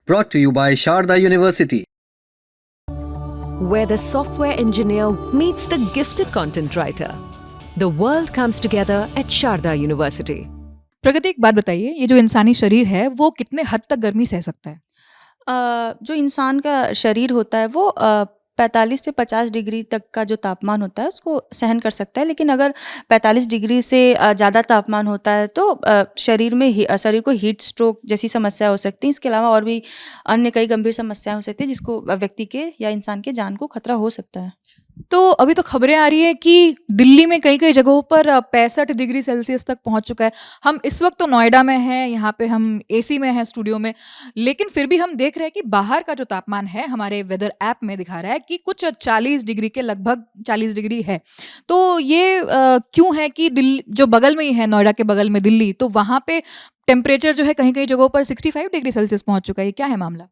Brought to you by Sharda University. Where the software engineer meets the gifted content writer. The world comes together at Sharda University. प्रगति, एक बात बताइए, ये जो इंसानी शरीर है वो कितने हद तक गर्मी सह सकता है? जो इंसान का शरीर होता है वो 45 से 50 डिग्री तक का जो तापमान होता है उसको सहन कर सकता है। लेकिन अगर 45 डिग्री से ज़्यादा तापमान होता है तो शरीर को हीट स्ट्रोक जैसी समस्या हो सकती है। इसके अलावा और भी अन्य कई गंभीर समस्याएं हो सकती है जिसको व्यक्ति के या इंसान के जान को खतरा हो सकता है। तो अभी तो खबरें आ रही है कि दिल्ली में कई कई जगहों पर 65 डिग्री सेल्सियस तक पहुंच चुका है। हम इस वक्त तो नोएडा में हैं, यहाँ पे हम एसी में हैं स्टूडियो में, लेकिन फिर भी हम देख रहे हैं कि बाहर का जो तापमान है हमारे वेदर ऐप में दिखा रहा है कि कुछ 40 डिग्री के लगभग 40 डिग्री है। तो ये क्यों है कि दिल्ली जो बगल में ही है, नोएडा के बगल में दिल्ली, तो वहाँ पे टेम्परेचर जो है कहीं कहीं जगहों पर 65 डिग्री सेल्सियस पहुंच चुका है। ये क्या है मामला?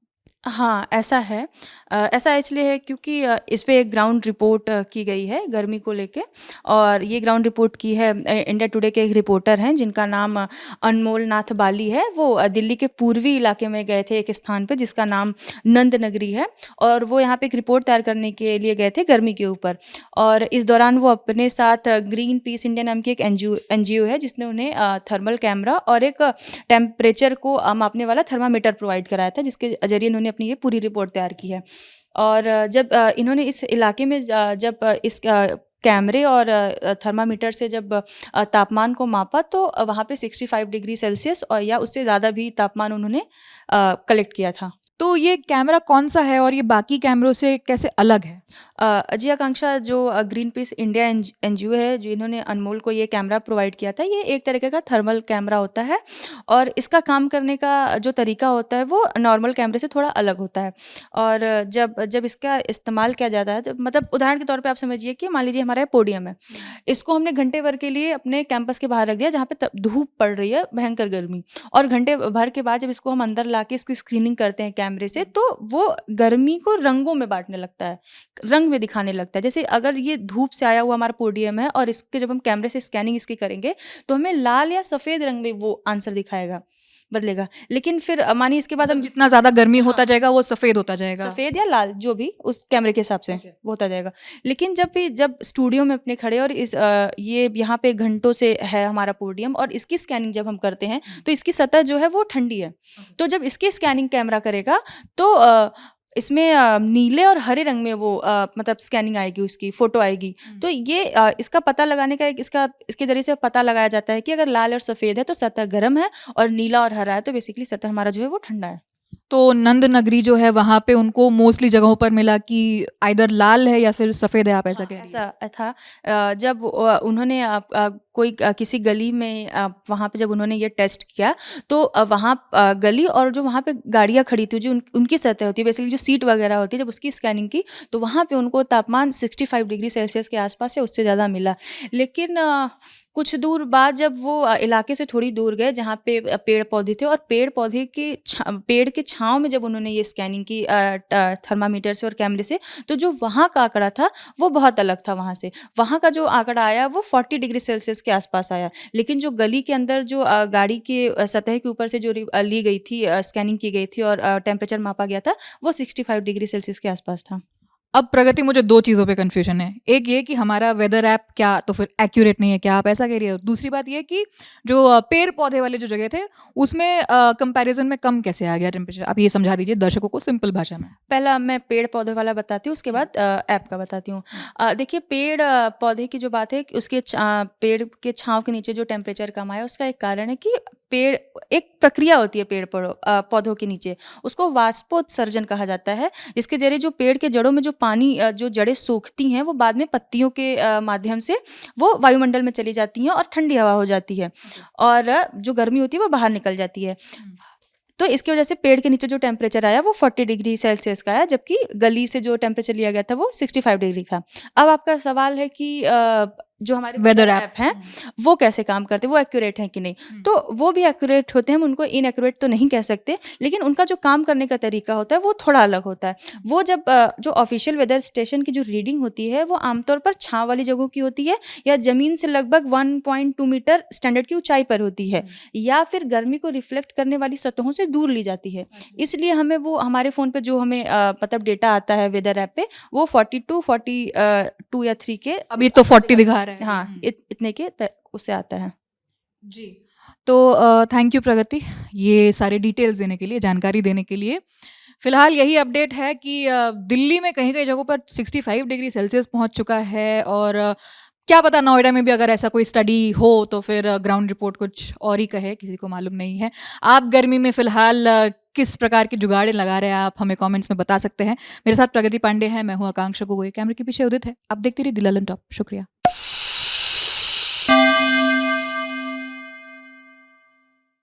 हाँ, ऐसा है। ऐसा इसलिए है क्योंकि इस पे एक ग्राउंड रिपोर्ट की गई है गर्मी को लेके, और ये ग्राउंड रिपोर्ट की है इंडिया टुडे के एक रिपोर्टर हैं जिनका नाम अनमोल नाथ बाली है। वो दिल्ली के पूर्वी इलाके में गए थे एक स्थान पे जिसका नाम नंद नगरी है, और वो यहाँ पे एक रिपोर्ट तैयार करने के लिए गए थे गर्मी के ऊपर। और इस दौरान वो अपने साथ ग्रीन पीस इंडिया नाम की एक एनजीओ है जिसने उन्हें थर्मल कैमरा और एक टेम्परेचर को मापने वाला थर्मामीटर प्रोवाइड कराया था, जिसके जरिए इन्होंने अपनी ये पूरी रिपोर्ट तैयार की है। और जब इन्होंने इस इलाके में जब इस कैमरे और थर्मामीटर से जब तापमान को मापा तो वहाँ पे 65 डिग्री सेल्सियस और या उससे ज़्यादा भी तापमान उन्होंने कलेक्ट किया था। तो ये कैमरा कौन सा है और ये बाकी कैमरों से कैसे अलग है? अजय आकांक्षा जो ग्रीन पीस इंडिया एनजीओ है, जो इन्होंने अनमोल को ये कैमरा प्रोवाइड किया था, ये एक तरीके का थर्मल कैमरा होता है और इसका काम करने का जो तरीका होता है वो नॉर्मल कैमरे से थोड़ा अलग होता है। और जब इसका इस्तेमाल किया जाता है, जब मतलब उदाहरण के तौर पे आप समझिए कि मान लीजिए हमारा पोडियम है, इसको हमने घंटे भर के लिए अपने कैंपस के बाहर रख दिया जहाँ पे धूप पड़ रही है, भयंकर गर्मी, और घंटे भर के बाद जब इसको हम अंदर ला के इसकी स्क्रीनिंग करते हैं कैमरे से, तो वो गर्मी को रंगों में बांटने लगता है, रंग में दिखाने लगता है। जैसे अगर ये धूप से आया हुआ हमारा पोडियम है और इसके जब हम कैमरे से स्कैनिंग इसकी करेंगे तो हमें लाल या सफ़ेद रंग में वो आंसर दिखाएगा, बदलेगा। लेकिन फिर मानिए इसके बाद हम जितना ज़्यादा गर्मी होता जाएगा वो सफ़ेद होता जाएगा, सफ़ेद या लाल जो भी उस कैमरे के हिसाब से वो होता जाएगा। लेकिन जब स्टूडियो में अपने खड़े और ये यहाँ पे घंटों से है हमारा पोडियम और इसकी स्कैनिंग जब हम करते हैं तो इसकी सतह जो है वो ठंडी है। तो जब इसकी स्कैनिंग कैमरा करेगा तो इसमें नीले और हरे रंग में वो मतलब स्कैनिंग आएगी, उसकी फ़ोटो आएगी। तो ये इसका पता लगाने का इसके ज़रिए से पता लगाया जाता है कि अगर लाल और सफ़ेद है तो सतह गर्म है, और नीला और हरा है तो बेसिकली सतह हमारा जो है वो ठंडा है। तो नंद नगरी जो है वहाँ पे उनको मोस्टली जगहों पर मिला कि आइदर लाल है या फिर सफ़ेद है, आप ऐसा कह रही हैं? ऐसा था। जब उन्होंने किसी गली में वहाँ पे जब उन्होंने ये टेस्ट किया तो वहाँ गली और जो वहाँ पे गाड़ियाँ खड़ी थी, जो उनकी सतह होती है, बेसिकली जो सीट वगैरह होती है, जब उसकी स्कैनिंग की तो वहाँ पे उनको तापमान 65 डिग्री सेल्सियस के आसपास या उससे ज़्यादा मिला। लेकिन कुछ दूर बाद जब वो इलाके से थोड़ी दूर गए जहाँ पे पेड़ पौधे थे, और पेड़ के छाँव में जब उन्होंने ये स्कैनिंग की थर्मामीटर से और कैमरे से, तो जो वहाँ का आंकड़ा था वो बहुत अलग था। वहाँ का जो आंकड़ा आया वो 40 डिग्री सेल्सियस के आसपास आया। लेकिन जो गली के अंदर जो गाड़ी के सतह के ऊपर से जो ली गई थी, स्कैनिंग की गई थी और टेम्परेचर मापा गया था, वो 65 डिग्री सेल्सियस के आसपास था। अब प्रगति, मुझे दो चीज़ों पे कन्फ्यूजन है। एक ये कि हमारा वेदर ऐप क्या तो फिर एक्यूरेट नहीं है, क्या आप ऐसा कह रही हो? दूसरी बात ये कि जो पेड़ पौधे वाले जो जगह थे उसमें कंपैरिजन में कम कैसे आ गया टेम्परेचर? आप ये समझा दीजिए दर्शकों को सिंपल भाषा में। पहला मैं पेड़ पौधे वाला बताती हूँ, उसके बाद ऐप का बताती हूँ। देखिए, पेड़ पौधे की जो बात है कि उसके पेड़ के छाँव के नीचे जो टेम्परेचर कम आया, उसका एक कारण है कि पेड़ एक प्रक्रिया होती है पौधों के नीचे, उसको वाष्पोत्सर्जन कहा जाता है। इसके जरिए जो पेड़ के जड़ों में जो पानी जो जड़ें सोखती हैं वो बाद में पत्तियों के माध्यम से वो वायुमंडल में चली जाती हैं और ठंडी हवा हो जाती है, और जो गर्मी होती है वो बाहर निकल जाती है। तो इसकी वजह से पेड़ के नीचे जो टेम्परेचर आया वो 40 डिग्री सेल्सियस का आया, जबकि गली से जो टेम्परेचर लिया गया था वो 65 डिग्री था। अब आपका सवाल है कि जो हमारे Weather ऐप हैं वो कैसे काम करते हैं, वो एक्यूरेट हैं कि नहीं। तो वो भी एक्यूरेट होते हैं, हम उनको इनएक्यूरेट तो नहीं कह सकते, लेकिन उनका जो काम करने का तरीका होता है वो थोड़ा अलग होता है। वो जब जो ऑफिशियल वेदर स्टेशन की जो रीडिंग होती है वो आमतौर पर छाँव वाली जगहों की होती है या ज़मीन से लगभग 1.2 मीटर स्टैंडर्ड की ऊंचाई पर होती है, या फिर गर्मी को रिफ्लेक्ट करने वाली सतहों से दूर ली जाती है। इसलिए हमें वो हमारे फ़ोन पे जो हमें मतलब डेटा आता है वेदर ऐप पे, वो 42 42 या 3 के अब ये तो 40 दिखा रहा है। हाँ, इतने के उससे आता है। जी। तो थैंक यू प्रगति, ये सारे डिटेल्स देने के लिए, जानकारी देने के लिए। फिलहाल यही अपडेट है कि दिल्ली में कहीं-कहीं जगहों पर 65 डिग्री सेल्सियस पहुंच चुका है और क्या पता नोएडा में भी अगर ऐसा कोई स्टडी हो तो फिर ग्राउंड रिपोर्ट कुछ और ही कहे, किसी को मालूम नहीं है। आप गर्मी में फिलहाल किस प्रकार के जुगाड़े लगा रहे हैं, आप हमें कमेंट्स में बता सकते हैं। मेरे साथ प्रगति पांडे हैं, मैं हूँ आकांक्षा गोगोई, कैमरे के पीछे उदित है। आप देखते रहिए दिल ऑन टॉप। शुक्रिया।